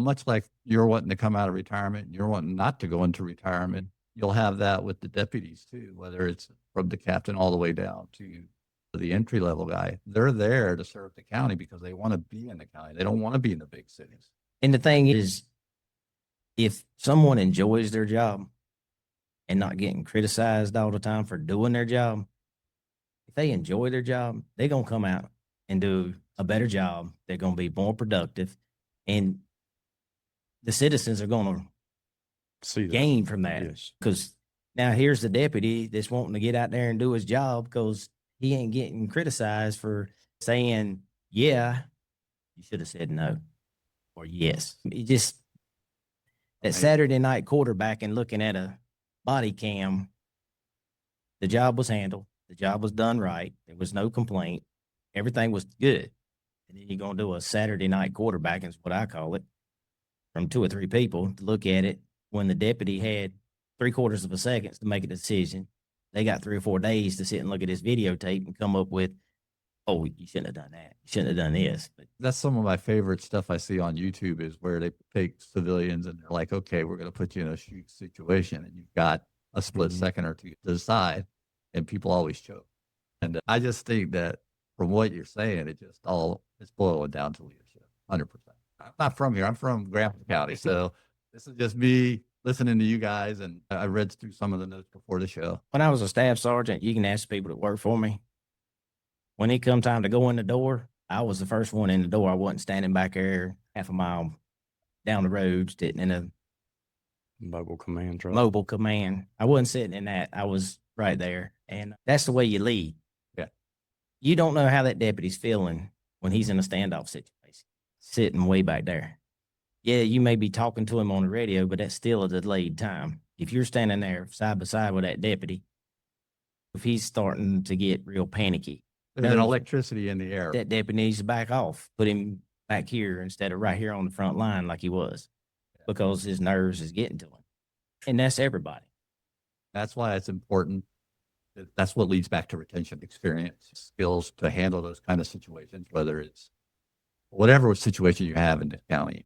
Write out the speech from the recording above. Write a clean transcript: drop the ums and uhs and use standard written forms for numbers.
Much like you're wanting to come out of retirement, you're wanting not to go into retirement, you'll have that with the deputies too, whether it's from the captain all the way down to the entry level guy. They're there to serve the county because they want to be in the county. They don't want to be in the big cities. And the thing is, if someone enjoys their job and not getting criticized all the time for doing their job, if they enjoy their job, they're going to come out and do a better job. They're going to be more productive. And the citizens are going to See that. gain from that. Yes. Because now here's the deputy that's wanting to get out there and do his job because he ain't getting criticized for saying, yeah, you should have said no or yes. It just, that Saturday night quarterback and looking at a body cam, the job was handled. The job was done right. There was no complaint. Everything was good. And then you're going to do a Saturday night quarterback, is what I call it, from 2 or 3 people to look at it when the deputy had 3/4 of a second to make a decision. They got 3 or 4 days to sit and look at this videotape and come up with, oh, you shouldn't have done that. You shouldn't have done this. But That's some of my favorite stuff I see on YouTube is where they take civilians and they're like, okay, we're going to put you in a shoot situation and you've got a split second or two to decide, and people always choke. And I just think that from what you're saying, it's boiling down to leadership, 100%. I'm not from here. I'm from Chatham County. So this is just me listening to you guys. And I read through some of the notes before the show. when I was a staff sergeant, you can ask people that work for me. When it come time to go in the door, I was the first one in the door. I wasn't standing back there half a mile down the road sitting in a Mobile command truck. mobile command. I wasn't sitting in that. I was right there. And that's the way you lead. Yeah. You don't know how that deputy's feeling when he's in a standoff situation, sitting way back there. Yeah, you may be talking to him on the radio, but that's still a delayed time. If you're standing there side by side with that deputy, if he's starting to get real panicky, There's an No. electricity in the air. that deputy needs to back off, put him back here instead of right here on the front line like he was, because his nerves is getting to him. And that's everybody. That's why it's important. That's what leads back to retention, experience, skills to handle those kind of situations, whether it's whatever situation you have in the county.